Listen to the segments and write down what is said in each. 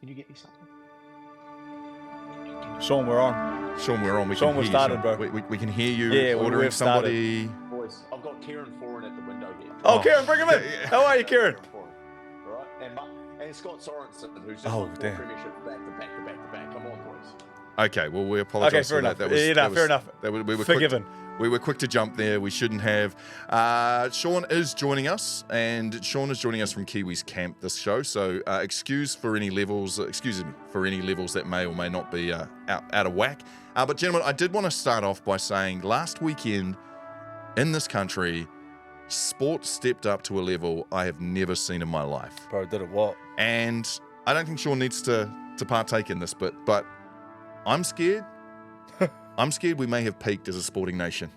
Can you get me something? Shaun, we're on. Sean, we're on. Sean, we've started, bro. We can hear you ordering somebody. Boys, I've got Kieran Foran at the window here. Oh, Kieran, bring him in. Yeah. How are you, Kieran? Right, and Scott Sorensen, who's just won 4 premierships back to back to back to back. Come on, boys. Okay, well, we apologise for that. Fair enough. We were Forgiven. We were quick to jump there. We shouldn't have. Shaun is joining us, and Shaun is joining us from Kiwi's camp this show. So excuse me for any levels that may or may not be out of whack. But gentlemen, I did want to start off by saying last weekend in this country, sport stepped up to a level I have never seen in my life. Bro, did it what? And I don't think Shaun needs to partake in this, but I'm scared. I'm scared we may have peaked as a sporting nation.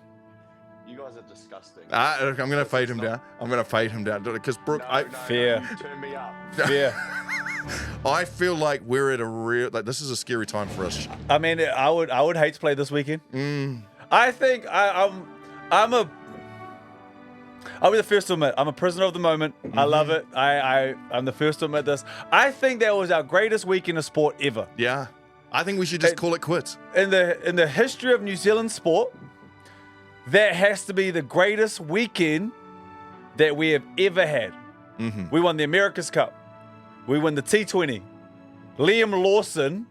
You guys are disgusting. I'm going to fade him down. I'm going to fade him down because Brook. Fear. Turn me up. Fear. I feel like we're at a real. Like this is a scary time for us. I mean, I would hate to play this weekend. I think I'm I'll be the first to admit, I'm a prisoner of the moment. I love it. I'm the first to admit this. I think that was our greatest weekend of sport ever. Yeah. I think we should just call it quits. In the history of New Zealand sport, that has to be the greatest weekend that we have ever had. We won the America's Cup. We won the T20. Liam Lawson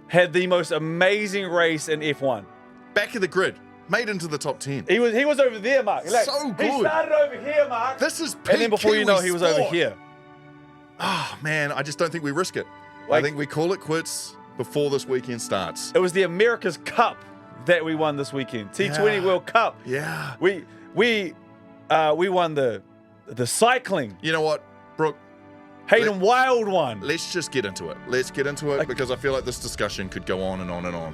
had the most amazing race in F1. Back of the grid. Made into the top 10. He was over there, Marc. So good. He started over here, Marc. This is peak And then before you know, Kiwi he was sport. over here. Oh, man. I just don't think we risk it. I Like- think we call it quits before this weekend starts. It was the America's Cup that we won this weekend. T20 Yeah. World Cup. Yeah. We won the cycling. You know what, Brook? Hayden Wild won. Let's just get into it. Let's get into it because I feel like this discussion could go on and on and on.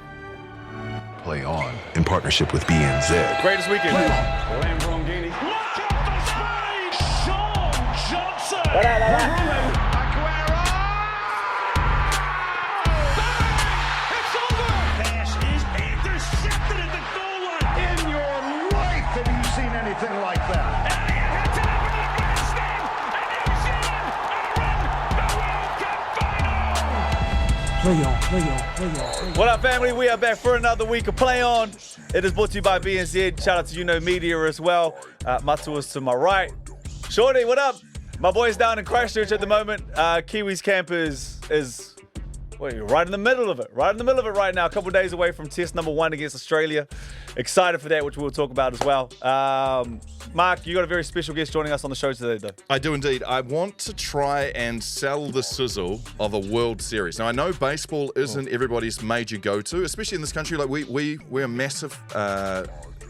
Play On in partnership with BNZ. Greatest weekend. Look out for speed! Shaun Johnson! Aguero! Bang! It's over! Pass is intercepted at the goal line. In your life have you seen anything like that? Elliott hits it over the British stand, and New Zealand are in the World Cup final! What up, family? We are back for another week of Play On. It is brought to you by BNZ. Shout out to YOUKNOWMEDIA as well. Matu is to my right. Shorty, what up? My boy's down in Christchurch at the moment. Kiwi's camp is right in the middle of it. Right in the middle of it right now. A couple of days away from test number 1 against Australia. Excited for that, which we'll talk about as well. Marc, you got a very special guest joining us on the show today, though. I do indeed. I want to try and sell the sizzle of a World Series. Now, I know baseball isn't everybody's major go-to, especially in this country. Like we're massive.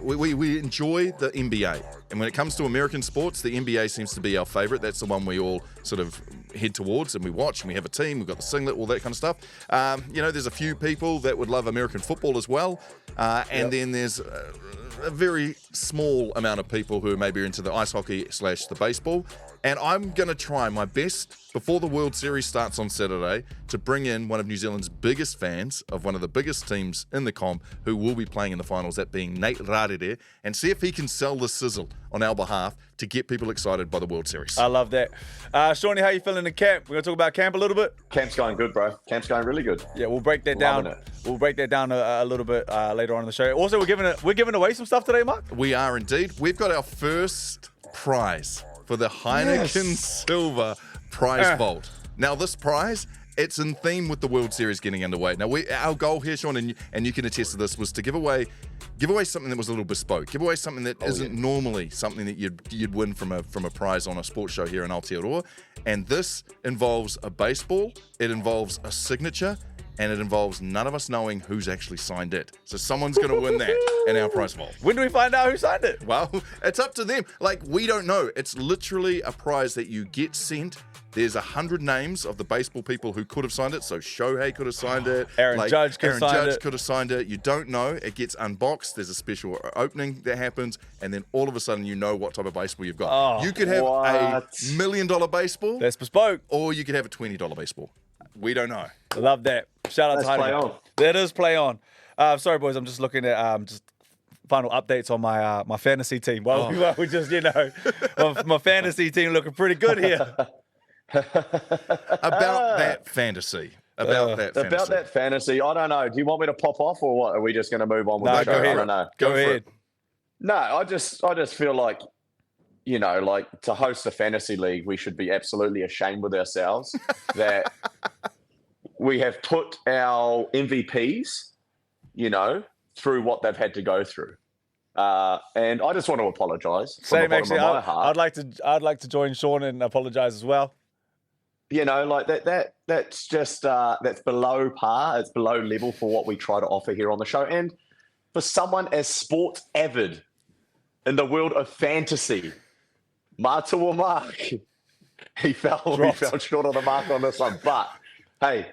We enjoy the NBA. And when it comes to American sports, the NBA seems to be our favorite. That's the one we all sort of head towards and we watch and we have a team. We've got the singlet, all that kind of stuff. There's a few people that would love American football as well. And then there's a very small amount of people who maybe are into the ice hockey / the baseball. And I'm going to try my best before the World Series starts on Saturday to bring in one of New Zealand's biggest fans of one of the biggest teams in the comp who will be playing in the finals, that being Nathan Rarere, and see if he can sell the sizzle on our behalf to get people excited by the World Series. I love that. Shawnee, how you feeling in camp? We're going to talk about camp a little bit? Camp's going good, bro. Camp's going really good. Yeah, we'll break that down. Loving it. We'll break that down a little bit later on in the show. Also, we're giving away some stuff today, Marc. We are indeed. We've got our first prize for the Heineken Silver prize vault. Now, this prize, it's in theme with the World Series getting underway. Now, our goal here, Shaun, and you can attest to this, was to give away something that was a little bespoke. Give away something that isn't normally something that you'd win from a prize on a sports show here in Aotearoa. And this involves a baseball, it involves a signature, and it involves none of us knowing who's actually signed it. So someone's going to win that in our prize vault. When do we find out who signed it? Well, it's up to them. Like, we don't know. It's literally a prize that you get sent. There's 100 names of the baseball people who could have signed it. So Shohei could have signed it. Aaron Judge could have signed it. You don't know. It gets unboxed. There's a special opening that happens. And then all of a sudden, you know what type of baseball you've got. Oh, you could have a $1 million baseball. That's bespoke. Or you could have a $20 baseball. We don't know. I love that. Shout out to Play Heineken. on. That is Play On. Sorry, boys. I'm just looking at just final updates on my fantasy team. Well, we just, my fantasy team looking pretty good here. About that fantasy. About that fantasy. I don't know. Do you want me to pop off or what? Are we just going to move on with No, the show? go ahead. I don't know. Go ahead. No, I just feel like, you know, like to host a fantasy league, we should be absolutely ashamed with ourselves that we have put our MVPs, you know, through what they've had to go through. And I just want to apologise. Same, actually. I'd like to join Shaun and apologise as well. You know, like that's just that's below par. It's below level for what we try to offer here on the show. And for someone as sports avid in the world of fantasy, Marc, he fell short of the mark on this one. But hey,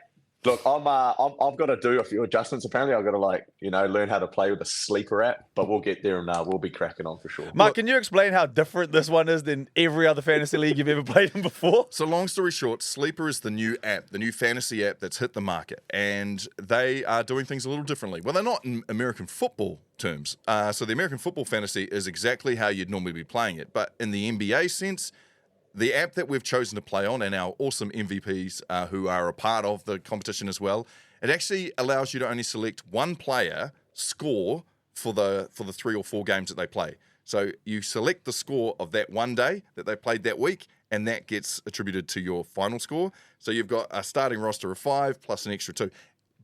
look, I've got to do a few adjustments. Apparently, I've got to learn how to play with a sleeper app. But we'll get there and we'll be cracking on for sure. Marc, can you explain how different this one is than every other fantasy league you've ever played in before? So long story short, Sleeper is the new app, the new fantasy app that's hit the market, and they are doing things a little differently. Well, they're not in American football terms. So the American football fantasy is exactly how you'd normally be playing it, but in the NBA sense, the app that we've chosen to play on and our awesome MVPs who are a part of the competition as well, it actually allows you to only select one player score for the 3 or 4 games that they play. So you select the score of that one day that they played that week, and that gets attributed to your final score. So you've got a starting roster of 5 plus an extra 2.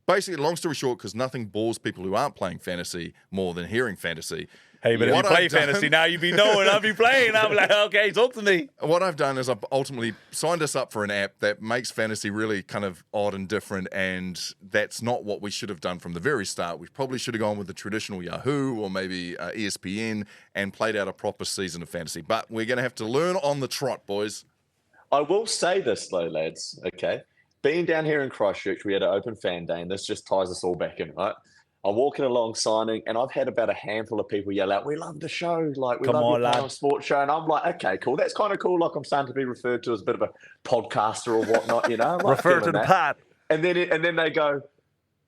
Basically, long story short, because nothing bores people who aren't playing fantasy more than hearing fantasy. Hey, but if you play fantasy now, you be knowing I'll be playing. I'm like, okay, talk to me. What I've done is I've ultimately signed us up for an app that makes fantasy really kind of odd and different, and that's not what we should have done from the very start. We probably should have gone with the traditional Yahoo or maybe ESPN and played out a proper season of fantasy. But we're going to have to learn on the trot, boys. I will say this, though, lads, okay? Being down here in Christchurch, we had an open fan day, and this just ties us all back in, right? I'm walking along signing, and I've had about a handful of people yell out, "We love the show! Like, we love your kind of sports show." And I'm like, "Okay, cool. That's kind of cool." Like, I'm starting to be referred to as a bit of a podcaster or whatnot, you know. Like, refer to the part. And then they go,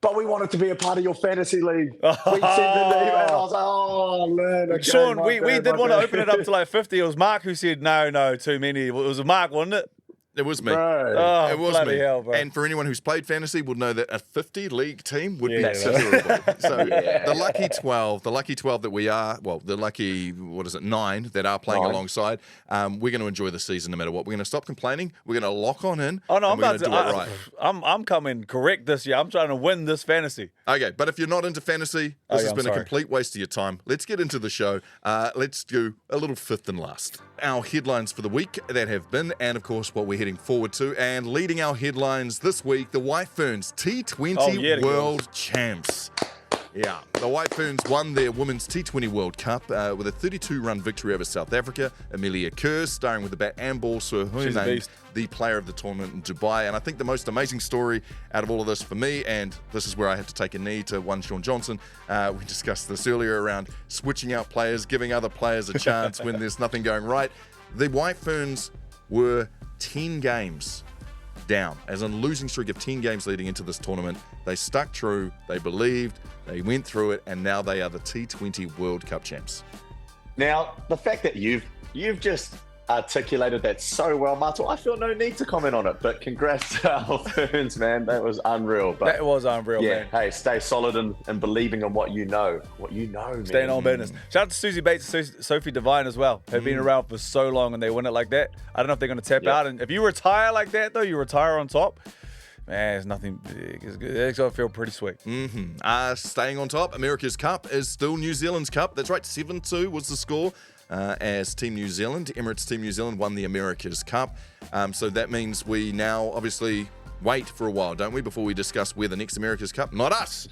"But we wanted to be a part of your fantasy league." We sent an email. I was like, "Oh man, okay, Shaun, we did want to open it up to like 50. It was Marc who said no, too many. It was Marc, wasn't it? It was me. Bro. Oh, it was bloody me. hell, bro. And for anyone who's played fantasy would know that a 50 league team would be terrible. So the lucky 12 that we are, well, the lucky, 9 that are playing alongside, we're going to enjoy the season no matter what. We're going to stop complaining. We're going to lock on in. Oh, no, we're going to do it right. I'm coming correct this year. I'm trying to win this fantasy. Okay, but if you're not into fantasy, this has been a complete waste of your time. Let's get into the show. Let's do a little fifth and last. Our headlines for the week that have been, and of course what we're heading forward to. And leading our headlines this week, the White Ferns T20 World Champs. Yeah, the White Ferns won their Women's T20 World Cup with a 32-run victory over South Africa. Amelia Kerr, starring with the bat and ball, saw her named the player of the tournament in Dubai. And I think the most amazing story out of all of this for me, and this is where I have to take a knee to one Shaun Johnson, we discussed this earlier around switching out players, giving other players a chance when there's nothing going right. The White Ferns were 10 games down, as in a losing streak of 10 games leading into this tournament. They stuck true, they believed, they went through it, and now they are the T20 World Cup champs. Now, the fact that you've just articulated that so well, Martel, I feel no need to comment on it, but congrats to our Ferns, man. That was unreal. But that was unreal, man. Hey, stay solid and believing in what you know. What you know, man. Staying on business. Shout out to Susie Bates and Sophie Devine as well. They've been around for so long and they win it like that. I don't know if they're going to tap out. And if you retire like that, though, you retire on top. Man, it's nothing big. It's good. It's going to feel pretty sweet. Staying on top, America's Cup is still New Zealand's Cup. That's right, 7-2 was the score. As Team New Zealand, Emirates Team New Zealand won the America's Cup. So that means we now obviously wait for a while, don't we, before we discuss where the next America's Cup? Not us.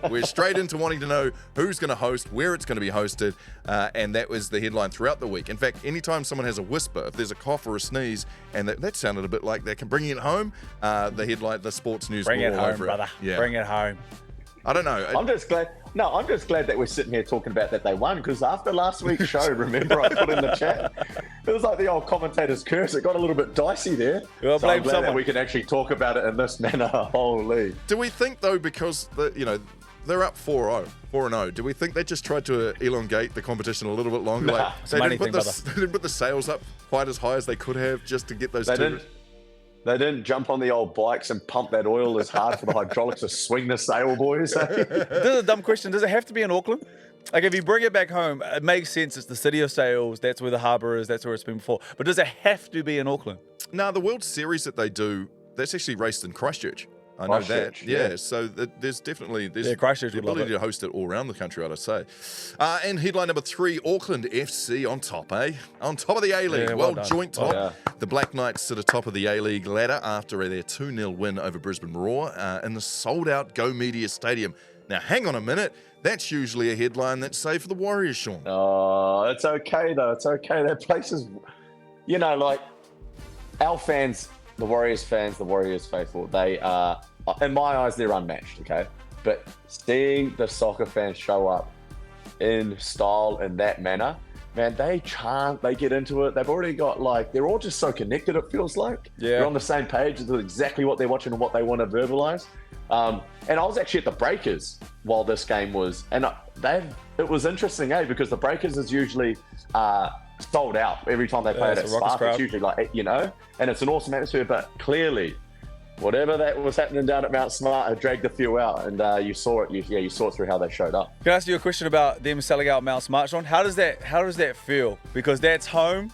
We're straight into wanting to know who's going to host, where it's going to be hosted, and that was the headline throughout the week. In fact, anytime someone has a whisper, if there's a cough or a sneeze, and that sounded a bit like they can bring it home, the headline, the sports news bring it all home, over brother. it. Yeah. Bring it home. I don't know. I'm just glad that we're sitting here talking about that they won, because after last week's show, remember I put in the chat, it was like the old commentator's curse. It got a little bit dicey there. Well, so I'm glad that we can actually talk about it in this manner. Holy. Do we think, though, because they're up 4-0. Do we think they just tried to elongate the competition a little bit longer? Like, they didn't put the sails up quite as high as they could have just to get those two. They didn't jump on the old bikes and pump that oil as hard for the hydraulics to swing the sail, boys. This is a dumb question. Does it have to be in Auckland? Like, if you bring it back home, it makes sense. It's the city of sails. That's where the harbour is. That's where it's been before. But does it have to be in Auckland? No, the World Series that they do, that's actually raced in Christchurch. I know that. Yeah, so there's definitely Christchurch the ability to host it all around the country, I'd say. And headline number 3, Auckland FC on top, eh? On top of the A-League. Yeah, joint top. The Black Knights sit atop of the A-League ladder after their 2-0 win over Brisbane Roar in the sold-out YOUKNOWMEDIA Stadium. Now, hang on a minute. That's usually a headline that's saved for the Warriors, Shaun. Oh, it's okay, though. It's okay. That place is, like, our fans, the Warriors fans, the Warriors faithful, they are, in my eyes, they're unmatched, okay? But seeing the soccer fans show up in style in that manner, man, they chant, they get into it. They've already got, like, they're all just so connected, it feels like. Yeah. They're on the same page with exactly what they're watching and what they want to verbalize. And I was actually at the Breakers while this game was, and it was interesting, because the Breakers is usually sold out every time they play it at Spark. It's usually like, and it's an awesome atmosphere, but clearly whatever that was happening down at Mount Smart had dragged a few out, and you saw it. You saw it through how they showed up. Can I ask you a question about them selling out Mount Smart, Shaun? How does that feel? Because that's home.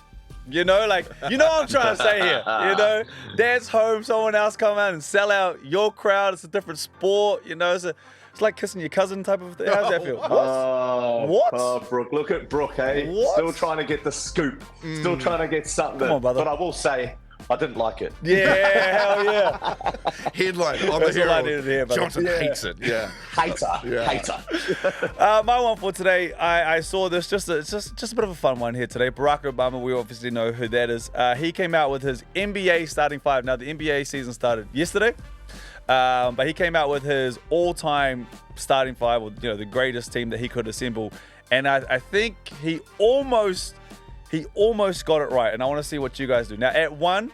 What I'm trying to say here. That's home. Someone else come out and sell out your crowd. It's a different sport. It's like kissing your cousin type of thing. How does that feel? What? Oh, Brook. Look at Brook, hey? What? Still trying to get the scoop. Still trying to get something. Come on, brother. But I will say, I didn't like it. Yeah, hell yeah. Headline on the Herald. Johnson hates it. Yeah. Hater. My one for today, I saw this, just a bit of a fun one here today. Barack Obama, we obviously know who that is. He came out with his NBA starting 5. Now, the NBA season started yesterday. But he came out with his all-time starting 5, or the greatest team that he could assemble. And I think he almost got it right, and I want to see what you guys do. Now, at 1,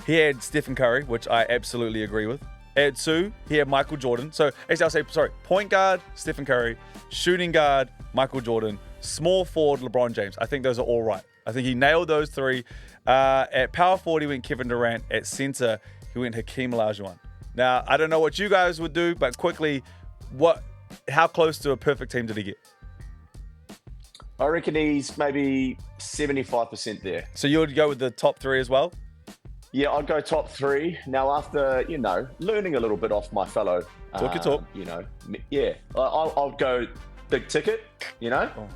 he had Stephen Curry, which I absolutely agree with. At 2, he had Michael Jordan. So, actually, I'll say, point guard, Stephen Curry, shooting guard, Michael Jordan, small forward, LeBron James. I think those are all right. I think he nailed those 3. At power forward, he went Kevin Durant. At center, he went Hakeem Olajuwon. Now, I don't know what you guys would do, but quickly, how close to a perfect team did he get? I reckon he's maybe 75% there. So you would go with the top 3 as well? Yeah, I'd go top 3. Now, after, learning a little bit off my fellow... Talk your talk. Yeah. I'll go big ticket, Oh.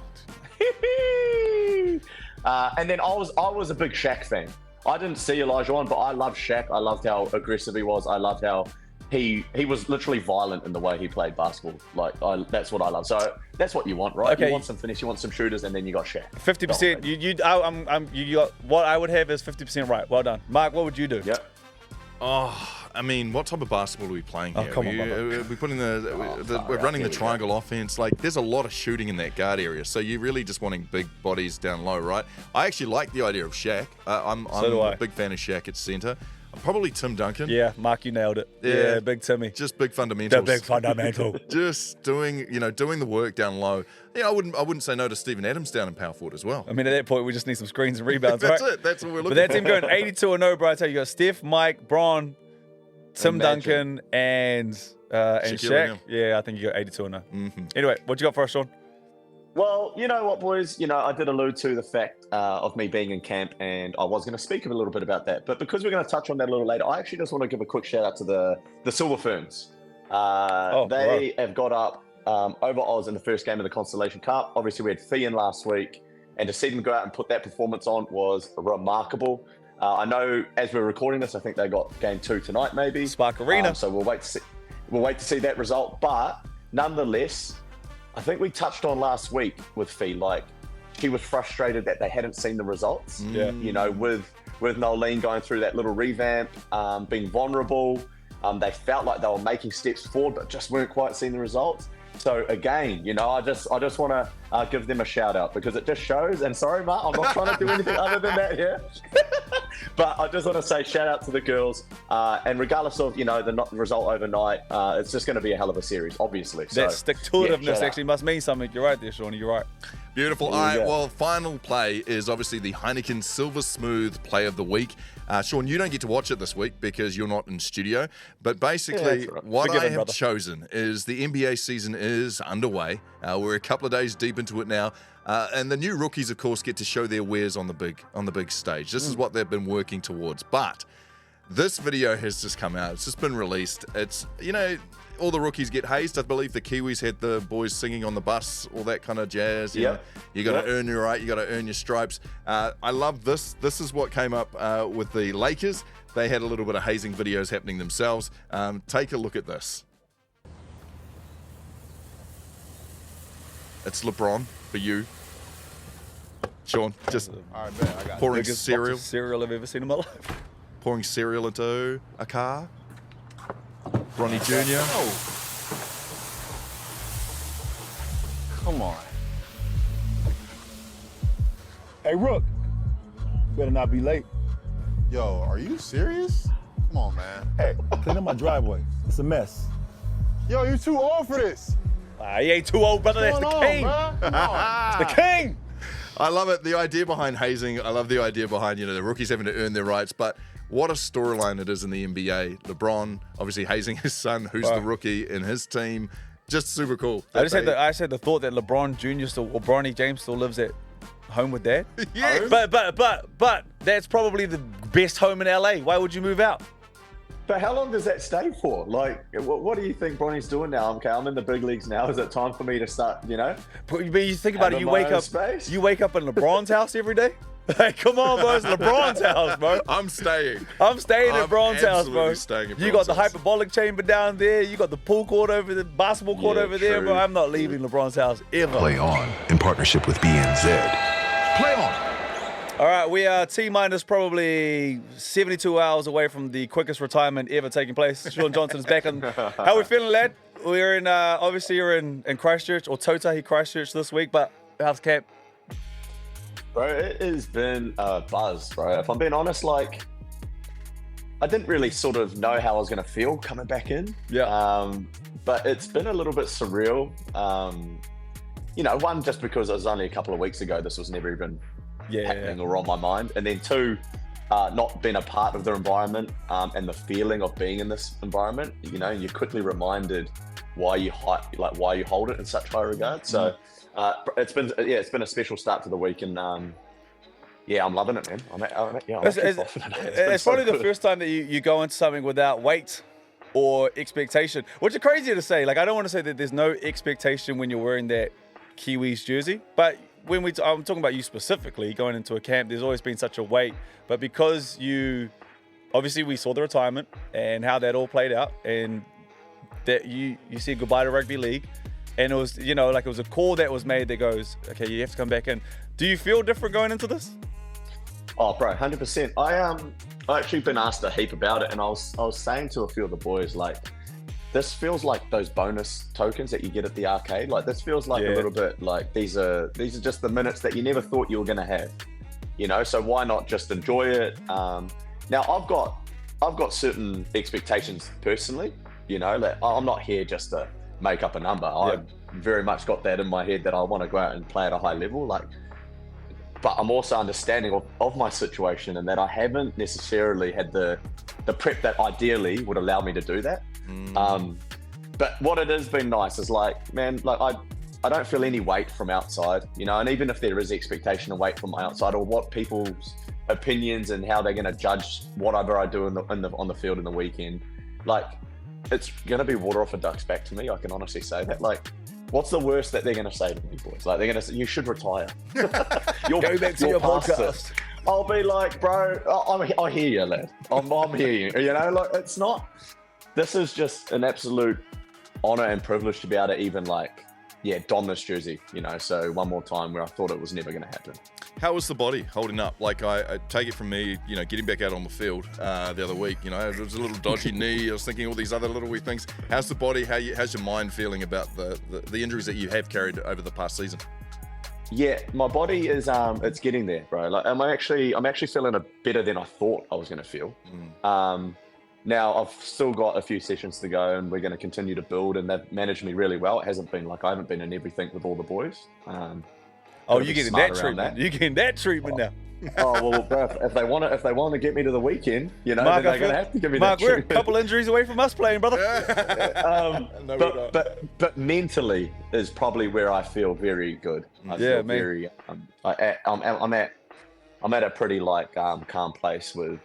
And then I was a big Shaq fan. I didn't see Olajuwon, but I loved Shaq. I loved how aggressive he was. I loved how he was literally violent in the way he played basketball. That's what I love. So that's what you want, right? Okay. You want some finish, you want some shooters, and then you got Shaq. 50%. You got what I would have is 50% right. Well done, Marc. What would you do? Yep. What type of basketball are we playing here? Come on, we're putting we're running the triangle offense. Like, there's a lot of shooting in that guard area, so you're really just wanting big bodies down low, right? I actually like the idea of Shaq. I'm a big fan of Shaq at center. Probably Tim Duncan. Yeah, Marc, you nailed it. Yeah, big Timmy. Just big fundamentals. The big fundamental. Just doing the work down low. Yeah, I wouldn't say no to Steven Adams down in power forward as well. I mean, at that point, we just need some screens and rebounds, That's right? it. That's what we're looking for. But that team going 82-0, bro. I tell you, you got Steph, Mike, Bron, Tim Duncan, and Shaq. Yeah, I think you got 82-0. Mm-hmm. Anyway, what you got for us, Shaun? Well, you know what, boys? I did allude to the fact of me being in camp, and I was going to speak a little bit about that. But because we're going to touch on that a little later, I actually just want to give a quick shout out to the Silver Ferns. They have got up over Oz in the first game of the Constellation Cup. Obviously, we had Fian last week, and to see them go out and put that performance on was remarkable. I know as we're recording this, I think they got game 2 tonight, maybe. Spark Arena. So we'll wait to see that result. But nonetheless, I think we touched on last week with Fee, like, she was frustrated that they hadn't seen the results. Yeah. With Nolene going through that little revamp, being vulnerable, they felt like they were making steps forward, but just weren't quite seeing the results. So again, I just want to give them a shout out, because it just shows. And sorry, Marc, I'm not trying to do anything other than that here. But I just want to say shout out to the girls. And regardless of, the result overnight, it's just going to be a hell of a series, obviously. So, that stick-to-itiveness yeah, actually must mean something. You're right there, Shaun. You're right. Beautiful. All right, well, final play is obviously the Heineken Silver Smooth Play of the Week. Shaun, you don't get to watch it this week because you're not in studio. But basically, what I have chosen is the NBA season is underway. We're a couple of days deep into it now. And the new rookies, of course, get to show their wares on the big stage. This is what they've been working towards. But this video has just come out. It's just been released. It's, all the rookies get hazed. I believe the Kiwis had the boys singing on the bus, all that kind of jazz. You got to earn your right. You got to earn your stripes. I love this. This is what came up with the Lakers. They had a little bit of hazing videos happening themselves. Take a look at this. It's LeBron for you. Shaun, just pouring cereal. Cereal I've ever seen in my life. Pouring cereal into a car. Ronnie Jr. Come on. Hey, Rook. Better not be late. Yo, are you serious? Come on, man. Hey, clean up my driveway. It's a mess. Yo, you too old for this. He ain't too old, brother. That's the king. It's the king. I love it. The idea behind hazing. I love the idea behind, the rookies having to earn their rights. But what a storyline it is in the NBA. LeBron obviously hazing his son, who's the rookie in his team. Just super cool. I just had the thought that LeBron Jr. or Bronny James still lives at home with dad. Yes. But that's probably the best home in LA. Why would you move out? But how long does that stay for? Like, what do you think Bronny's doing now? Okay, I'm in the big leagues now. Is it time for me to start, But you think about it, you wake up in LeBron's house every day? Hey, come on, bro. It's LeBron's house, bro. I'm staying at Bron's house, bro. Staying at you got the Bron's house. hyperbolic chamber down there. You got the pool court over the basketball court over there, bro. I'm not leaving LeBron's house ever. Play on in partnership with BNZ. Play on. All right, we are T-minus probably 72 hours away from the quickest retirement ever taking place. Shaun Johnson is back. How are we feeling, lad? We're in, obviously you're in Christchurch, or Totahi Christchurch this week, but how's camp? Bro, it has been a buzz, bro. If I'm being honest, like, I didn't really sort of know how I was going to feel coming back in. Yeah. But it's been a little bit surreal. One, just because it was only a couple of weeks ago, this was never even happening or on my mind. And then two, not being a part of the environment and the feeling of being in this environment, you're quickly reminded why you hold it in such high regard. So it's been a special start to the week, and I'm loving it, man. It's probably the first time that you go into something without weight or expectation, which is crazy to say. Like, I don't want to say that there's no expectation when you're wearing that Kiwis jersey, but when I'm talking about you specifically going into a camp, there's always been such a weight. But because obviously we saw the retirement and how that all played out, and that you said goodbye to rugby league, and it was it was a call that was made that goes, okay, you have to come back in. Do you feel different going into this? Oh, bro, 100%. I actually been asked a heap about it, and I was saying to a few of the boys, like, this feels like those bonus tokens that you get at the arcade. Like, this feels like a little bit like these are just the minutes that you never thought you were going to have, so why not just enjoy it? Now I've got certain expectations personally, that I'm not here just to make up a number. I've very much got that in my head that I want to go out and play at a high level, but I'm also understanding of my situation, and that I haven't necessarily had the prep that ideally would allow me to do that. But what it has been nice is I don't feel any weight from outside, and even if there is expectation of weight from outside, or what people's opinions and how they're going to judge whatever I do on the field in the weekend, it's going to be water off a duck's back to me. I can honestly say that. What's the worst that they're going to say to me, boys? They're going to say, you should retire. Go back to your podcast. I'll be like, bro, I hear you, lad. I'm hear you. It's not. This is just an absolute honor and privilege to be able to even don this jersey, so one more time where I thought it was never going to happen. How was the body holding up? I take it from me, getting back out on the field the other week, it was a little dodgy knee. I was thinking all these other little wee things. How's the body? How's your mind feeling about the injuries that you have carried over the past season? Yeah, my body is it's getting there, bro. Like I'm actually feeling better than I thought I was going to feel. Now I've still got a few sessions to go, and we're going to continue to build. And they've managed me really well. It hasn't been like I haven't been in everything with all the boys. Oh, you're getting that treatment. You're getting that treatment now. Oh well, bro, if they want to get me to the weekend, you know, Marc, then they're going to have to give me Marc, that we're treatment. a couple injuries away from us playing, brother. But mentally is probably where I feel very good. I feel very. I'm at a pretty like calm place with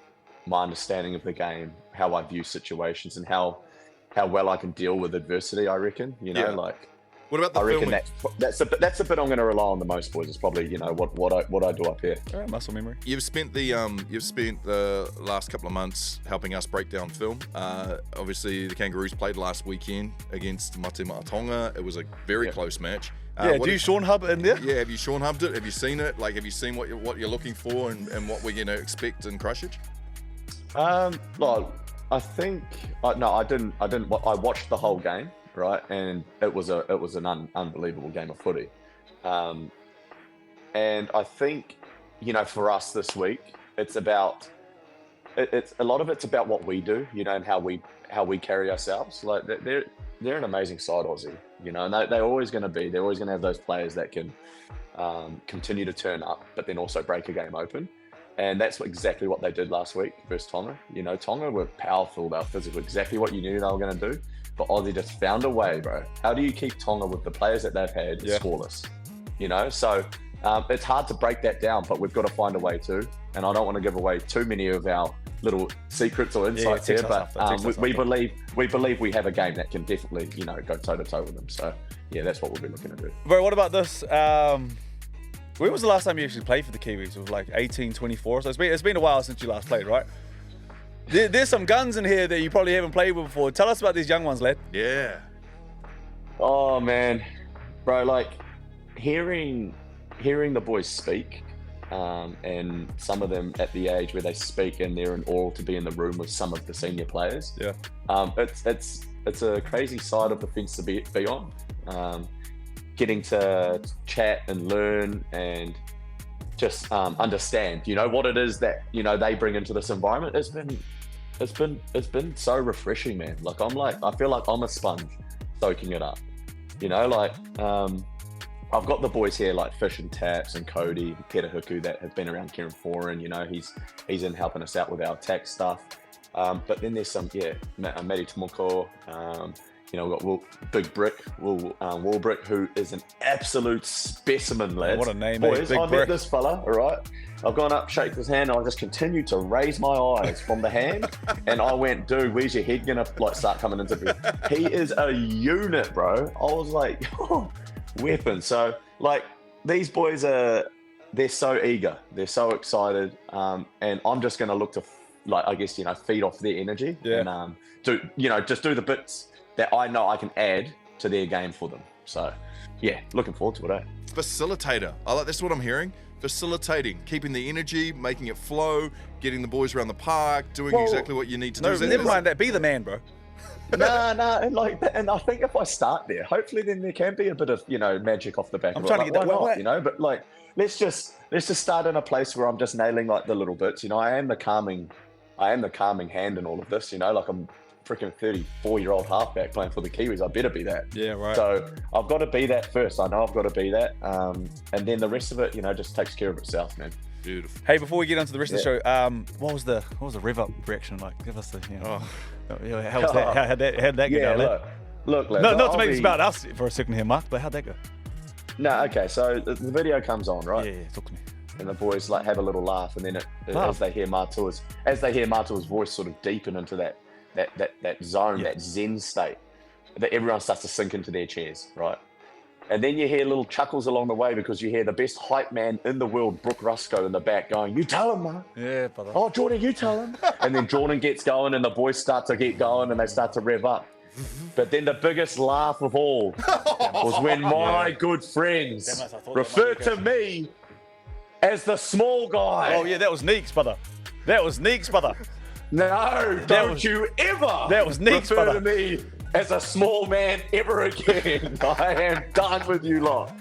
my understanding of the game, how I view situations, and how well I can deal with adversity. I reckon, you know, like. What about the I reckon filming? that's the bit I'm going to rely on the most, boys. Is probably, you know, what I do up here. All right, muscle memory. You've spent the last couple of months helping us break down film. Obviously, the Kangaroos played last weekend against Mate Tonga. It was a very close match. Do you Shaun hub it in there? Yeah, have you Shaun hubbed it? Have you seen it? Like, have you seen what you're looking for and what we're going to expect in Christchurch? Like, I think no, I didn't. I watched the whole game. Right, and it was an unbelievable game of footy, and I think, you know, for us this week, it's about a lot of it's about what we do, you know, and how we carry ourselves. Like they're an amazing side, Aussie, you know, and they're always going to have those players that can continue to turn up, but then also break a game open. And that's exactly what they did last week versus Tonga. You know, Tonga were powerful, they were physical, exactly what you knew they were going to do. But Aussie just found a way, bro. How do you keep Tonga with the players that they've had scoreless? You know, so it's hard to break that down, but we've got to find a way to. And I don't want to give away too many of our little secrets or insights here, but we believe we have a game that can definitely, you know, go toe to toe with them. So yeah, that's what we'll be looking to do. Bro, what about this? When was the last time you actually played for the Kiwis? It was like 1824. So it's been a while since you last played, right? There's some guns in here that you probably haven't played with before. Tell us about these young ones, lad. Yeah. Oh man, bro, like hearing the boys speak, and some of them at the age where they speak and they're in awe to be in the room with some of the senior players. Yeah. It's a crazy side of the fence to be on. Getting to chat and learn and just understand, you know, what it is that, you know, they bring into this environment. It's been so refreshing, man. Like I feel like I'm a sponge soaking it up, you know, like I've got the boys here like Fish and Taps and Cody, Peter Huku that have been around Kieran Foran, you know, he's in helping us out with our tech stuff. But then there's some, Matty Tomoko, you know, we've got Big Brick, Walbrick, who is an absolute specimen, lads. What a name, boys, Big I Brick. met this fella, all right? I've gone up, shake his hand, and I just continued to raise my eyes from the hand, and I went, dude, where's your head gonna like start coming into view? He is a unit, bro. I was like, weapon. So, like, these boys they're so eager, they're so excited, and I'm just gonna look to, like, I guess, you know, feed off their energy, and just do the bits that I know I can add to their game for them. So, yeah, looking forward to it, Facilitator. That's what I'm hearing. Facilitating, keeping the energy, making it flow, getting the boys around the park, doing exactly what you need to do. No, never mind that. Be the man, bro. No, and I think if I start there, hopefully then there can be a bit of, you know, magic off the back. I'm of trying it. to get that why way. not, you know, but like let's just start in a place where I'm just nailing like the little bits. You know, I am the calming hand in all of this. You know, like I'm freaking 34-year-old halfback playing for the Kiwis. I better be that. Yeah, right. So I've got to be that first. I know I've got to be that, and then the rest of it, you know, just takes care of itself, man. Beautiful. Hey, before we get on to the rest of the show, what was the rev up reaction like? Give us the, you know, how was that? How'd that go down, lad? Look, lads, not to make this about us for a second here, Marc, but how'd that go? No, okay. So the video comes on, right? Yeah, talk to me. And the boys like have a little laugh, and then as they hear Matua's voice sort of deepen into that zone, that zen state, that everyone starts to sink into their chairs, right? And then you hear little chuckles along the way because you hear the best hype man in the world, Brook Ruscoe, in the back going, "You tell him, man." Yeah, brother. Oh, Jordan, you tell him. And then Jordan gets going, and the boys start to get going, and they start to rev up. But then the biggest laugh of all was when my good friends referred to me as the small guy. Oh yeah, that was Neeks, brother. That was Neeks, brother. No, don't you ever that was Neeks, refer brother. to me as a small man ever again. I am done with you lot.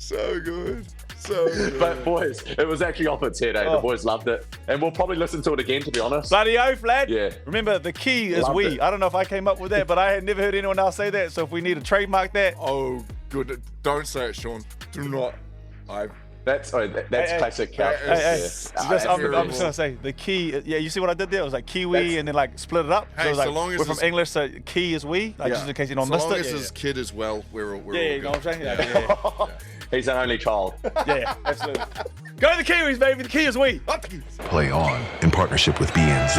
So good. So good. But boys, it was actually off its head, eh? The boys loved it. And we'll probably listen to it again, to be honest. Bloody oath, lad. Yeah. Remember, the key is Loved we. it. I don't know if I came up with that, but I had never heard anyone else say that. So if we need to trademark that. Oh, good. Don't say it, Shaun. Do not. That's classic. Hey, Yes. I'm just terrible. going to say, the key, yeah, you see what I did there? It was like Kiwi and then like split it up. Hey, so it was so like, long as we're from it's- English, so key is we, like just in case you don't miss As long it. as his kid is well, we're all Yeah, you know good. what I'm saying? Yeah. He's an only child. Yeah, absolutely. Go the Kiwis, baby. The key is we. Play on in partnership with BNZ.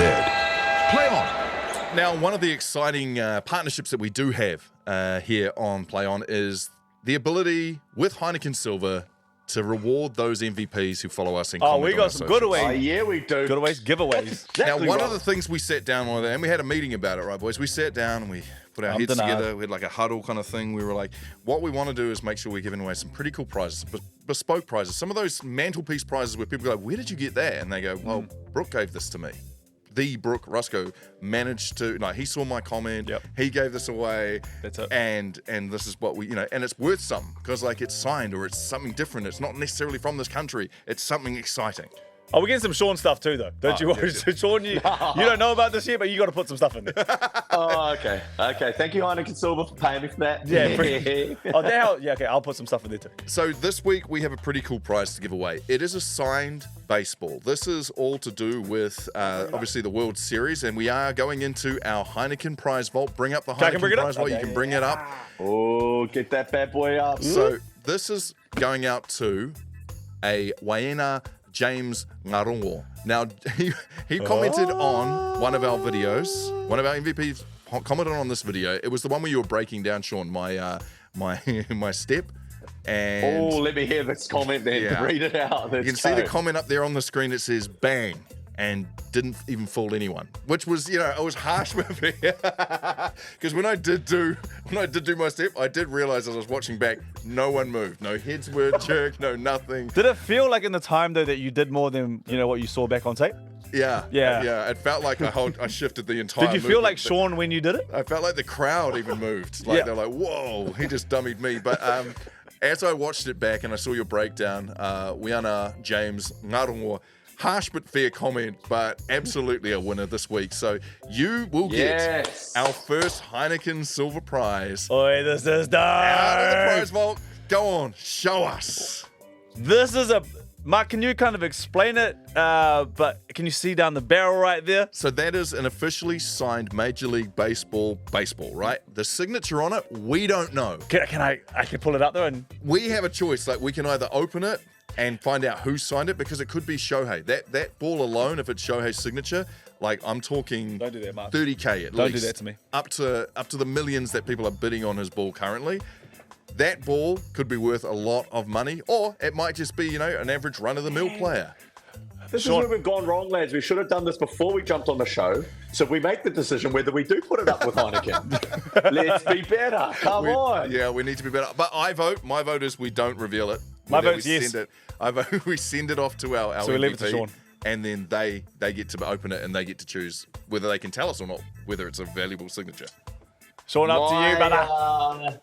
Play on. Now, one of the exciting partnerships that we do have here on Play On is the ability with Heineken Silver to reward those MVPs who follow us in Oh, comment we on got our some socials. giveaways. Yeah, we do. Giveaways, giveaways. Exactly Now, one right. of the things we sat down on, and we had a meeting about it, right, boys? We sat down and we put our I'm heads denied. together. We had like a huddle kind of thing. We were like, what we want to do is make sure we're giving away some pretty cool prizes, bespoke prizes. Some of those mantelpiece prizes where people go, where did you get that? And they go, well, Brook gave this to me. The Brook, Ruscoe, managed to, like, he saw my comment, Yep. he gave this away. That's it. And this is what we, and it's worth something because, like, it's signed or it's something different. It's not necessarily from this country. It's something exciting. Oh, we're getting some Shaun stuff too, though. Don't you worry. yes, yes. Shaun, you don't know about this yet, but you got to put some stuff in there. Oh, okay. Okay. Thank you, Heineken Silver, for paying me for that. Yeah, oh, yeah, okay, I'll put some stuff in there too. So this week we have a pretty cool prize to give away. It is a signed baseball. This is all to do with obviously the World Series, and we are going into our Heineken prize vault. Bring up the I can Heineken bring it up? prize vault. You Okay. can bring it up. Oh, get that bad boy up. So this is going out to a Waena James Ngarongo. Now he commented on one of our videos. One of our MVPs commented on this video. It was the one where you were breaking down, Shaun, my my step. And Oh, let me hear this comment then. Yeah. Read it out. you can see the comment up there on the screen. It says bang and didn't even fool anyone, which was, it was harsh with me. Because when I did do my step, I did realize as I was watching back, no one moved. No heads were jerked, no nothing. Did it feel like in the time, though, that you did more than, what you saw back on tape? Yeah. Yeah. It felt like I shifted the entire Did you feel like movement. Shaun when you did it? I felt like the crowd even moved. Like Yeah. they're like, whoa, he just dummied me. But as I watched it back and I saw your breakdown, Wiana James Ngarongo, harsh but fair comment, but absolutely a winner this week. So you will get Yes. our first Heineken Silver prize Oi, this is out of the done. prize vault. Go on, show us. This is Marc, can you kind of explain it? But can you see down the barrel right there? So that is an officially signed Major League Baseball, right? The signature on it, we don't know. Can I can pull it up there and We have a choice. Like, we can either open it and find out who signed it, because it could be Shohei. That ball alone, if it's Shohei's signature, like, I'm talking Don't do that, Marc. 30K at least. Don't do that to me. Up to the millions that people are bidding on his ball currently. That ball could be worth a lot of money, or it might just be, an average run-of-the-mill player. This Shaun. is where we've gone wrong, lads. We should have done this before we jumped on the show. So we make the decision whether we do put it up with Heineken. Let's be better. Come on. Yeah, we need to be better. But my vote is we don't reveal it. My That vote's we yes. Send it, I vote we send it off to our So we leave it to MVP, Shaun. and then they get to open it and they get to choose whether they can tell us or not whether it's a valuable signature. Shaun, up to you, brother.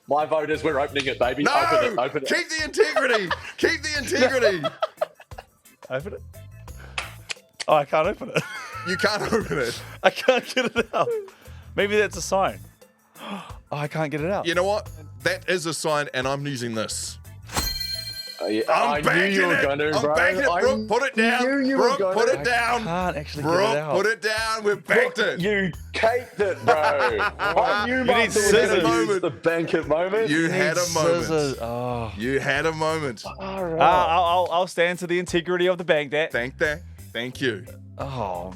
My vote is we're opening it, baby. No! Open it. Keep the integrity! Keep the integrity! Open it. Oh, I can't open it. You can't open it. I can't get it out. Maybe that's a sign. Oh, I can't get it out. You know what? That is a sign, and I'm using this. Yeah, I'm I knew backing you were it. going to, I'm bro. backing it, Brook. Put it down. knew you were Brook, gonna. put it down. Can't actually get Brook, it out. put it down. We've backed it. You caked it, bro. I knew need Marc was scissors. going to use the bank at moment. You had a moment. Scissors. Oh. You had a moment. All right. I'll stand to the integrity of the bank. That. Thank you. Oh.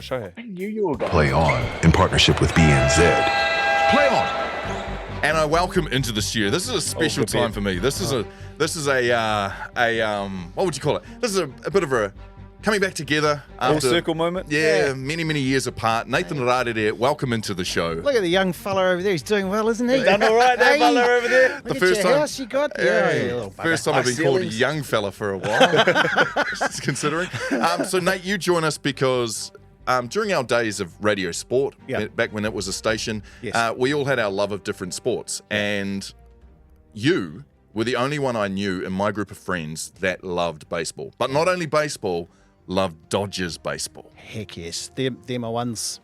Show her. I knew you were going. Play on in partnership with BNZ. Play on. And I welcome into the studio. This is a special good time bit. for me. This is a what would you call it? This is a bit of a coming back together Full after circle moment. Yeah, many years apart. Nathan Rarere, welcome into the show. Look at the young fella over there. He's doing well, isn't he? Done all right there, fella over there. Look The at first your time- house you got. Hey, you little bugger. first time I've been called a ceilings. young fella for a while, just considering. So Nate, you join us because during our days of radio sport, Yeah. back when it was a station, Yes. we all had our love of different sports, and you were the only one I knew in my group of friends that loved baseball. But not only baseball, loved Dodgers baseball. Heck yes, they're my ones.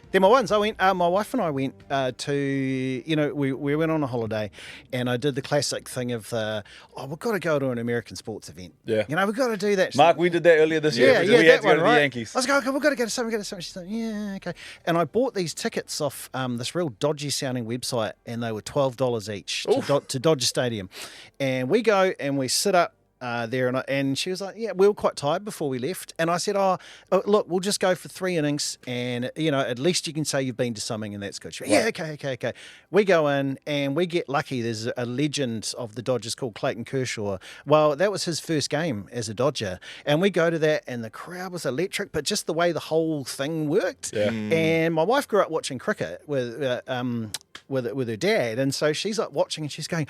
They're my ones. I went. My wife and I went to. We went on a holiday, and I did the classic thing of, we've got to go to an American sports event. Yeah. We've got to do that. Mark, we did that earlier this year. Yeah, we had to go to the Yankees. I was going, okay, we've got to go to something. She's like, yeah, okay. And I bought these tickets off this real dodgy sounding website, and they were $12 each to Dodger Stadium. And we go and we sit up there, and she was like, yeah, we were quite tired before we left. And I said, look, we'll just go for 3 innings, and, at least you can say you've been to something, and that's good. She went, yeah, okay. We go in, and we get lucky. There's a legend of the Dodgers called Clayton Kershaw. Well, that was his first game as a Dodger. And we go to that, and the crowd was electric, but just the way the whole thing worked. Yeah. And my wife grew up watching cricket with her dad, and so she's like watching, and she's going,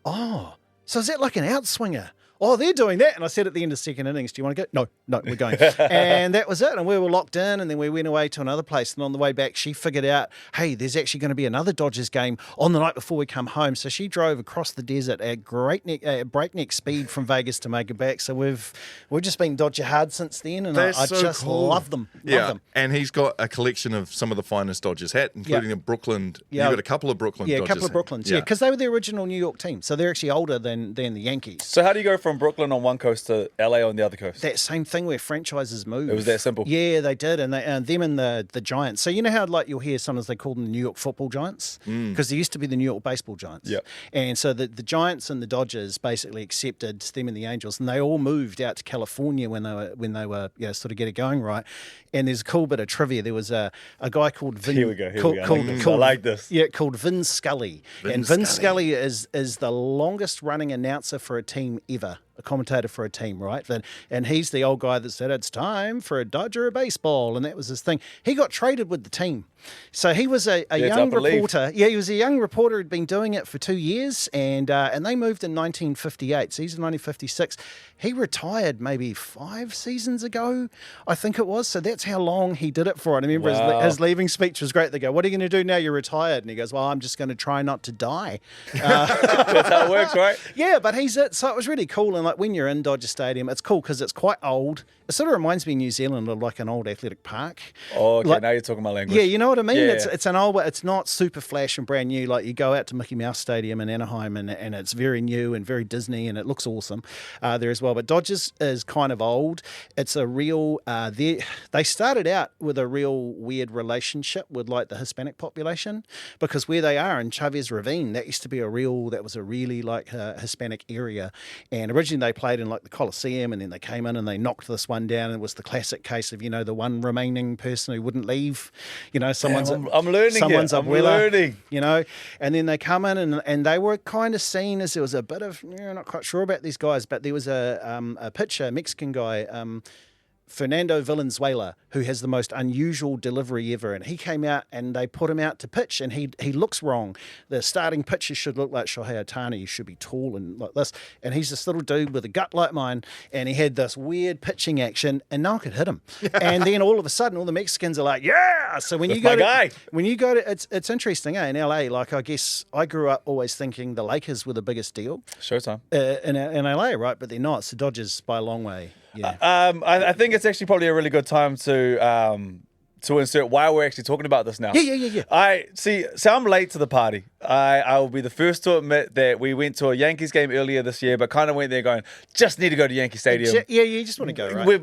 oh, so is that like an outswinger? Oh, they're doing that. And I said at the end of second innings, do you want to go? No, we're going. And that was it. And we were locked in, and then we went away to another place. And on the way back, she figured out, hey, there's actually going to be another Dodgers game on the night before we come home. So she drove across the desert at breakneck speed from Vegas to make it back. So we've just been Dodger hard since then, and I so just cool. love them. Yeah, Love them. and he's got a collection of some of the finest Dodgers hat, including a Brooklyn. Yeah. You've got a couple of Brooklyn Dodgers. Yeah, a couple of Brooklyns. Yeah, because they were the original New York team. So they're actually older than the Yankees. So how do you go from Brooklyn on one coast to LA on the other coast? That same thing where franchises move. It was that simple. Yeah, they did, and them and the Giants. So you know how you'll hear sometimes they call them the New York Football Giants because there used to be the New York Baseball Giants. Yeah. And so the Giants and the Dodgers basically accepted them and the Angels, and they all moved out to California when they were sort of get it going right. And there's a cool bit of trivia. There was a guy called Vin. Here we go. I like this. Yeah, called Vin Scully. Vin Scully is the longest running announcer for a team ever. A commentator for a team, right? And he's the old guy that said, it's time for a Dodger of baseball. And that was his thing. He got traded with the team. So he was a young reporter. Yeah, he was a young reporter who'd been doing it for 2 years. And they moved in 1958. So he's in 1956. He retired maybe 5 seasons ago, I think it was. So that's how long he did it for. And I remember his leaving speech was great. They go, what are you going to do now you're retired? And he goes, well, I'm just going to try not to die. That's how it works, right? Yeah, but he's it. So it was really cool. And when you're in Dodger Stadium, it's cool because it's quite old. It sort of reminds me of New Zealand of like an old athletic park. Oh, okay. Now you're talking my language. Yeah, you know what I mean? Yeah, it's an old, it's not super flash and brand new. Like you go out to Mickey Mouse Stadium in Anaheim and it's very new and very Disney and it looks awesome there as well. But Dodgers is kind of old. It's a real, they started out with a real weird relationship with like the Hispanic population because where they are in Chavez Ravine, that used to be that was a really like Hispanic area. And originally they played in like the Coliseum and then they came in and they knocked this one down. And it was the classic case of, the one remaining person who wouldn't leave, someone's I'm learning someone's I'm abuela, learning. And then they come in and they were kind of seen as there was a bit of, not quite sure about these guys, but there was a pitcher, a Mexican guy, Fernando Valenzuela, who has the most unusual delivery ever. And he came out and they put him out to pitch and he looks wrong. The starting pitcher should look like Shohei Ohtani. He should be tall and like this. And he's this little dude with a gut like mine. And he had this weird pitching action and no one could hit him. And then all of a sudden, all the Mexicans are like, yeah. So when you go to, it's interesting, in LA, like I guess I grew up always thinking the Lakers were the biggest deal. Showtime. In LA, right? But they're not. It's the Dodgers by a long way. Yeah. I think it's actually probably a really good time to insert why we're actually talking about this now. Yeah. So I'm late to the party. I will be the first to admit that we went to a Yankees game earlier this year, but kind of went there going, just need to go to Yankee Stadium. Yeah, you just want to go, right?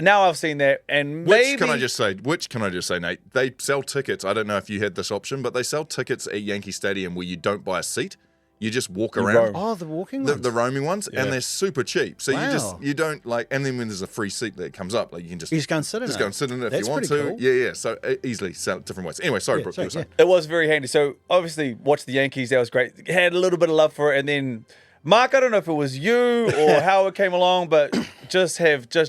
Now I've seen that, and maybe... Which can I just say, Nate? They sell tickets. I don't know if you had this option, but they sell tickets at Yankee Stadium where you don't buy a seat. You just walk around. Oh, the walking ones? The roaming ones, and they're super cheap. So you don't like, and then when there's a free seat that comes up, like you can just go and sit in it. Just go and sit in it if you want to. Cool. Yeah. So easily sell it different ways. Anyway, sorry, Brook. It was very handy. So obviously, watched the Yankees. That was great. Had a little bit of love for it, and then Marc, I don't know if it was you or how it came along, but just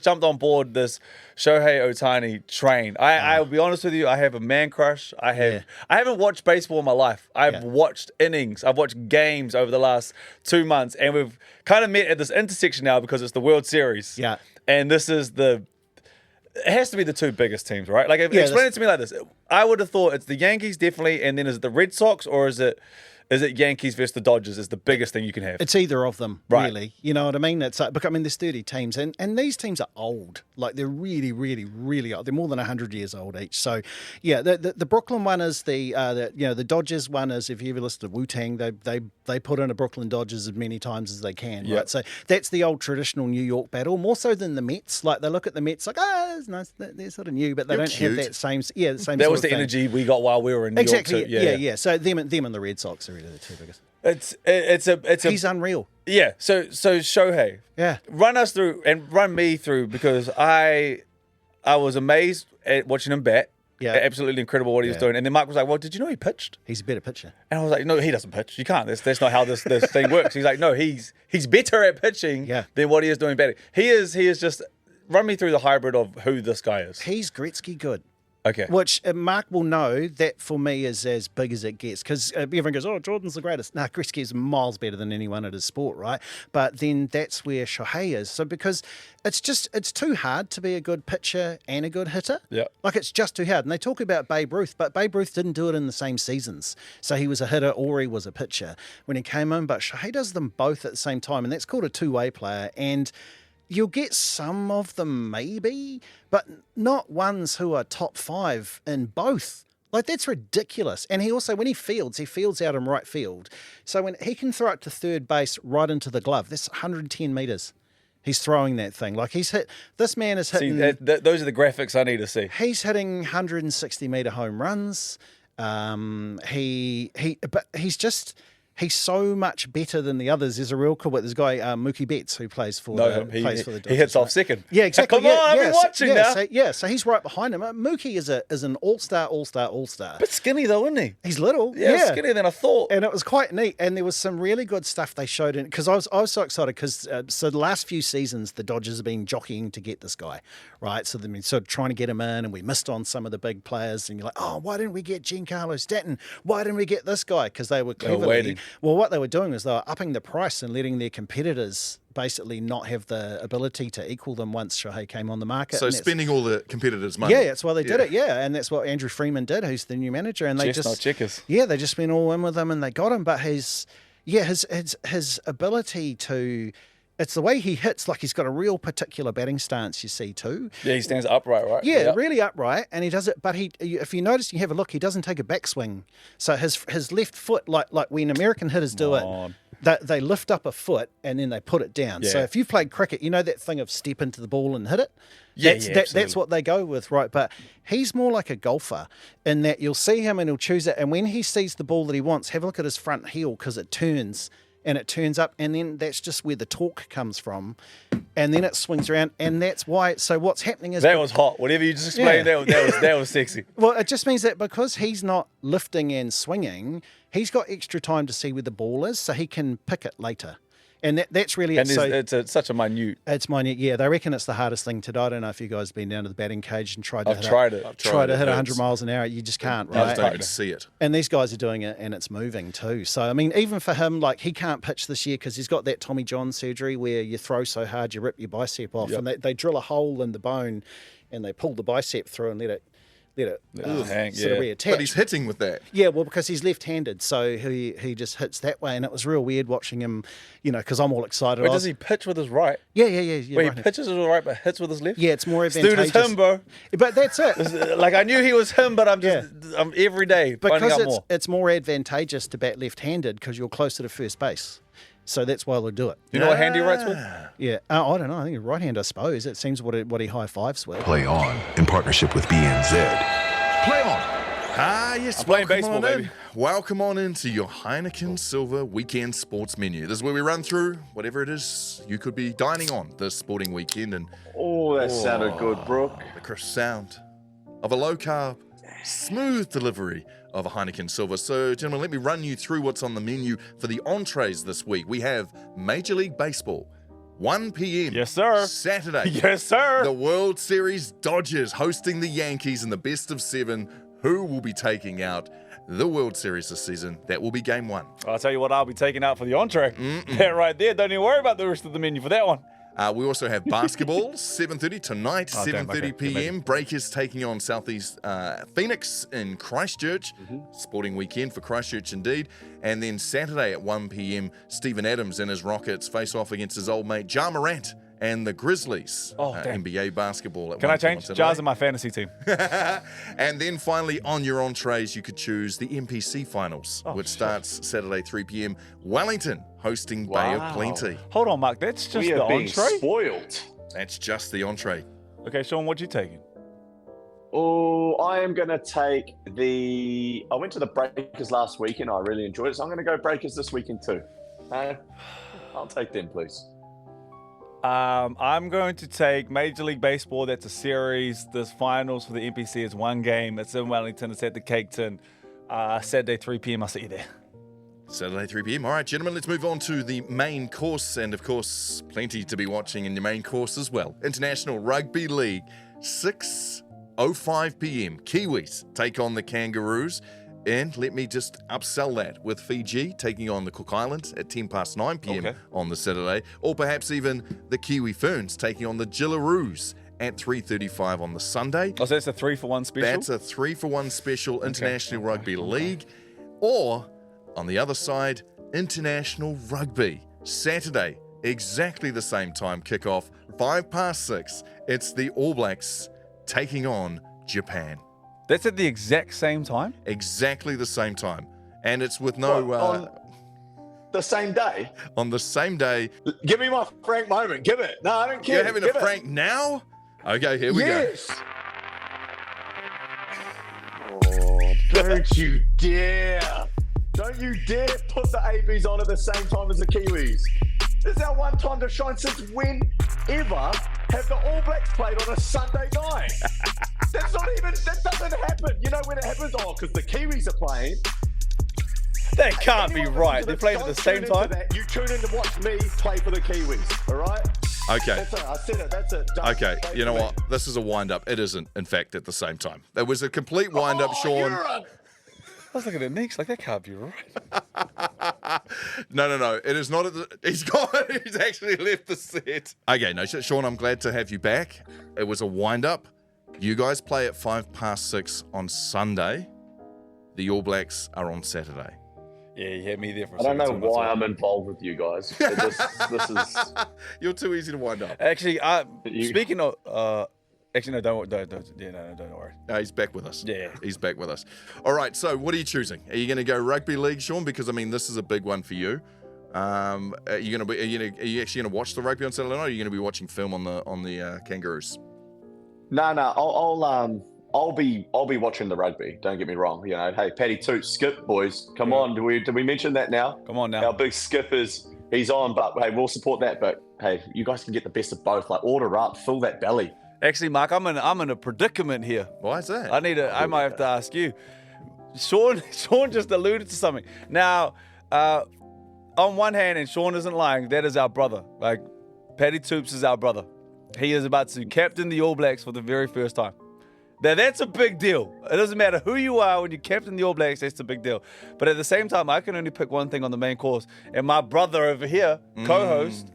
jumped on board this Shohei Ohtani train. I'll be honest with you, I have a man crush. I haven't watched baseball in my life. I've watched innings. I've watched games over the last 2 months, and we've kind of met at this intersection now because it's the World Series. Yeah. And this is it has to be the two biggest teams, right? Like, explain it to me like this. I would have thought it's the Yankees, definitely, and then is it the Red Sox, or is it Is it Yankees versus the Dodgers is the biggest thing you can have? It's either of them, Right. really. You know what I mean? It's like, I mean, there's 30 teams, and these teams are old. Like, they're really, really, really old. They're more than 100 years old each. So, yeah, the Brooklyn one is the Dodgers one is, if you ever listen to Wu-Tang, they put in a Brooklyn Dodgers as many times as they can, Yep. right? So that's the old traditional New York battle, more so than the Mets. Like, they look at the Mets like, it's nice, they're sort of new, but they You're don't cute. have that same, the same That sort was of the thing. energy we got while we were in New Exactly, York too. yeah. So them and the Red Sox are really the two biggest. It's a He's unreal. yeah. So Shohei, Yeah. run us through and run me through, because I was amazed at watching him bat. Yeah. Absolutely incredible what he was Yeah. doing. And then Marc was like, "Well, did you know he pitched?" He's a better pitcher. And I was like, "No, he doesn't pitch. You can't. That's not how this thing works." He's like, "No, he's better at pitching Yeah. than what he is doing batting. He is just run me through the hybrid of who this guy is." He's Gretzky good. Okay. Which Mark will know that for me is as big as it gets, because everyone goes, "Oh, Jordan's the greatest." Nah, Gretzky is miles better than anyone at his sport, right? But then that's where Shohei is. So because it's too hard to be a good pitcher and a good hitter. Yeah. Like, it's just too hard. And they talk about Babe Ruth, but Babe Ruth didn't do it in the same seasons. So he was a hitter or he was a pitcher when he came in. But Shohei does them both at the same time, and that's called a two-way player. And you'll get some of them maybe, but not ones who are top 5 in both. Like, that's ridiculous. And he also, when he fields out in right field. So when he can throw it to third base right into the glove, that's 110 metres. He's throwing that thing. Like, this man is hitting. See, those are the graphics I need to see. He's hitting 160 metre home runs. He's so much better than the others. There's a real cool. There's a guy, Mookie Betts, who plays for the Dodgers. He hits off second. Yeah, exactly. Come on, I've been watching now. So he's right behind him. Mookie is an all-star. But skinny though, isn't he? He's little. Yeah, skinnier than I thought. And it was quite neat. And there was some really good stuff they showed in, because I was so excited, because so the last few seasons the Dodgers have been jockeying to get this guy, right? So they've been sort of trying to get him in, and we missed on some of the big players. And you're like, oh, why didn't we get Giancarlo Stanton? Why didn't we get this guy? Because they were cleverly waiting. Well, what they were doing is they were upping the price and letting their competitors basically not have the ability to equal them once Shohei came on the market. So And that's- spending all the competitors' money. yeah, that's why they did it. Yeah, and that's what Andrew Freeman did, who's the new manager. And they Chestnut checkers. yeah, they just went all in with him and they got him. But his ability to, it's the way he hits. Like, he's got a real particular batting stance, you see too. Yeah, he stands upright, right? Yeah, really upright, and he does it. But if you notice, you have a look, he doesn't take a backswing. So his left foot, like when American hitters do it, they lift up a foot and then they put it down. So Yeah. if you've played cricket, you know that thing of step into the ball and hit it. Yeah, That's, yeah, that's absolutely. what they go with, right? But he's more like a golfer in that you'll see him and he'll choose it. And when he sees the ball that he wants, have a look at his front heel, because it turns. And it turns up, and then that's just where the torque comes from. And then it swings around, and that's why. So what's happening is That was hot. Whatever you just explained, Yeah. that was sexy. well, it just means that because he's not lifting and swinging, he's got extra time to see where the ball is, so he can pick it later. And that's really And it. So it's such a minute. it's minute. Yeah, they reckon it's the hardest thing to do. I don't know if you guys have been down to the batting cage and tried to I've hit tried it. it. I've Try to it. hit 100 It's- miles an hour. You just can't, I right? don't even see it. And these guys are doing it, and it's moving too. So, I mean, even for him, like, he can't pitch this year because he's got that Tommy John surgery where you throw so hard you rip your bicep off. Yep. And they drill a hole in the bone and they pull the bicep through and let it hang, sort of yeah. reattach. But he's hitting with that. Yeah, well, because he's left-handed, so he just hits that way. And it was real weird watching him, because I'm all excited. Wait, I does was- he pitch with his right? Yeah. Wait, right. he pitches with his right but hits with his left? Yeah, it's more Dude advantageous. is him, bro. But that's it. Like, I knew he was him, but I'm every day finding Because out more. it's more advantageous to bat left-handed because you're closer to first base. So that's why they'll do it. You know what hand he writes with? Yeah, I don't know. I think right hand, I suppose. It seems what he high fives with. Play on in partnership with BNZ. Play on. Ah, yes, I'm playing welcome baseball, on baby. in. Welcome on into your Heineken Silver weekend sports menu. This is where we run through whatever it is you could be dining on this sporting weekend, and Oh, that sounded good, Brook. the crisp sound of a low-carb, smooth delivery of a Heineken Silver. So, gentlemen, let me run you through what's on the menu for the entrees this week. We have Major League Baseball, 1 p.m. Yes, sir. Saturday. Yes, sir. The World Series Dodgers hosting the Yankees in the best of 7. Who will be taking out the World Series this season? That will be game 1. I'll tell you what I'll be taking out for the entree. That right there. Don't even worry about the rest of the menu for that one. We also have basketball, 7:30 tonight, 7:30 p.m. Breakers taking on Southeast Phoenix in Christchurch. Sporting weekend for Christchurch indeed. And then Saturday at 1 p.m, Stephen Adams and his Rockets face off against his old mate Ja Morant and the Grizzlies. NBA basketball. Can I change? Ja's in my fantasy team. And then finally, on your entrees, you could choose the MPC Finals, which starts Saturday 3 p.m. Wellington hosting Bay of Plenty. Hold on, Marc. That's just We the are being entree? spoiled. That's just the entree. Okay, Shaun, what you taking? Oh, I am going to take the... I went to the Breakers last weekend. I really enjoyed it, so I'm going to go Breakers this weekend too. I'll take them, please. I'm going to take Major League Baseball. That's a series. This finals for the NPC is one game. It's in Wellington. It's at the Cake Tin. Saturday, 3 p.m. I'll see you there. Saturday, 3 p.m. All right, gentlemen, let's move on to the main course. And, of course, plenty to be watching in the main course as well. International Rugby League, 6:05 p.m. Kiwis take on the Kangaroos. And let me just upsell that with Fiji taking on the Cook Islands at 9 p.m. on the Saturday. Or perhaps even the Kiwi Ferns taking on the Jillaroos at 3:35 on the Sunday. Oh, so that's a 3-for-1 special? That's a 3-for-1 special International Rugby League. Or, on the other side, International Rugby. Saturday, exactly the same time kickoff, 6:05. It's the All Blacks taking on Japan. That's at the exact same time? Exactly the same time. And it's with no... on the same day? On the same day. Give me my Frank moment. Give it. No, I don't care. You're having a Frank now? Okay, here we go. Oh, don't you dare. Don't you dare put the ABs on at the same time as the Kiwis. This is our one time to shine. Since when ever have the All Blacks played on a Sunday night? That's not even, that doesn't happen. You know when it happens? Oh, because the Kiwis are playing. That can't be right. They're playing at the same time? You tune in to watch me play for the Kiwis, all right? Okay. That's it. I said it. That's it. Done. Okay, you know what? This is a wind-up. It isn't, in fact, at the same time. It was a complete wind-up, Shaun. I was looking at Neeks like, that can't be right. No. It is not at the... He's gone. He's actually left the set. Okay, no, Shaun, I'm glad to have you back. It was a wind-up. You guys play at 6:05 on Sunday. The All Blacks are on Saturday. Yeah, you had me there for a I don't second. know why I'm involved with you guys. This is... You're too easy to wind up. Actually, speaking of... actually, no, don't worry. No, he's back with us. Yeah. He's back with us. All right, so what are you choosing? Are you going to go rugby league, Shaun? Because, I mean, this is a big one for you. Are you actually going to watch the rugby on Saturday night, or are you going to be watching film on the Kangaroos? No. I'll be watching the rugby. Don't get me wrong. You know, hey, Paddy Toot, Skip, boys, come on. Did we mention that now? Come on now. Our big Skip he's on, but hey, we'll support that. But hey, you guys can get the best of both. Like, order up, fill that belly. Actually, Marc, I'm in a predicament here. Why is that? I might have to ask you. Shaun just alluded to something. Now, on one hand, and Shaun isn't lying, that is our brother. Like, Paddy Toops is our brother. He is about to captain the All Blacks for the very first time. Now, that's a big deal. It doesn't matter who you are when you captain the All Blacks, that's a big deal. But at the same time, I can only pick one thing on the main course. And my brother over here, co-host,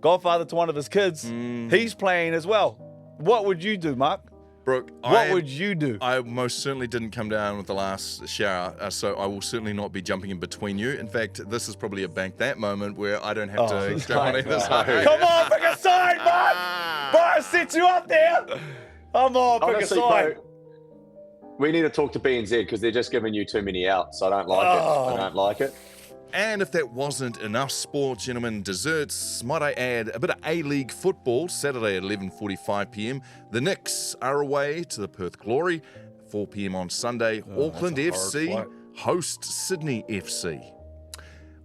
godfather to one of his kids, he's playing as well. What would you do, Marc? Brook, what would you do? I most certainly didn't come down with the last shower, so I will certainly not be jumping in between you. In fact, this is probably a bank that moment where I don't have to go on either side. Come on, pick a side, Marc! Bro, I set you up there! Come on, pick Honestly, a side. bro, we need to talk to BNZ because they're just giving you too many outs. I don't like it. I don't like it. And if that wasn't enough sport, gentlemen, desserts, might I add a bit of A-League football, Saturday at 11:45 p.m. The Knicks are away to the Perth Glory, 4 p.m. on Sunday. Auckland FC host Sydney FC.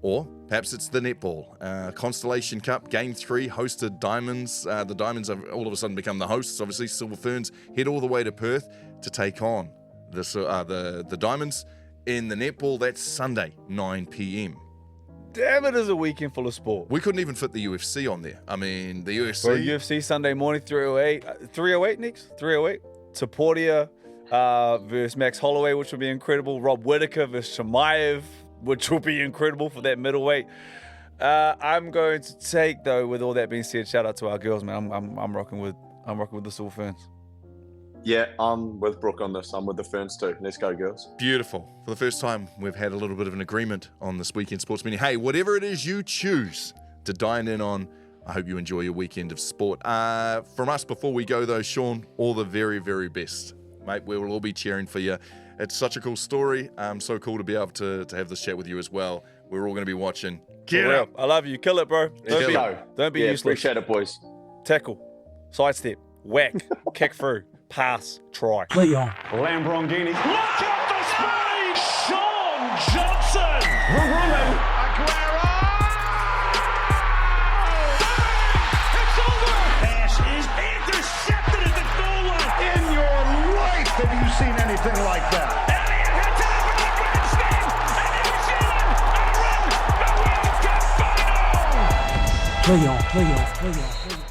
Or perhaps it's the netball. Constellation Cup, Game 3, hosted Diamonds. The Diamonds have all of a sudden become the hosts, obviously. Silver Ferns head all the way to Perth to take on the Diamonds. In the netball, that's Sunday, 9 p.m. Damn, it is a weekend full of sport. We couldn't even fit the UFC on there. I mean, the UFC... Bro, UFC Sunday morning, 308. 308, Nix? 308. Taportia versus Max Holloway, which will be incredible. Rob Whittaker versus Shamaev, which will be incredible for that middleweight. I'm going to take, though, with all that being said, shout out to our girls, man. I'm rocking with the Silver Ferns. Yeah, I'm with Brook on this. I'm with the Ferns too. Let's go, girls. Beautiful. For the first time, we've had a little bit of an agreement on this weekend sports meeting. Hey, whatever it is you choose to dine in on, I hope you enjoy your weekend of sport. From us, before we go, though, Shaun, all the very, very best. Mate, we will all be cheering for you. It's such a cool story. So cool to be able to have this chat with you as well. We're all going to be watching. Get up. I love you. Kill it, bro. Don't be useless. Appreciate it, boys. Tackle. Sidestep. Whack. Kick through. Pass. Try. Lamborghini. Look out the speed! Shaun Johnson! Aguero! It's over! Pass is intercepted at the goal line. In your life have you seen anything like that? Elliott hits it over the grandstand, and New Zealand are in the World Cup final! Play on.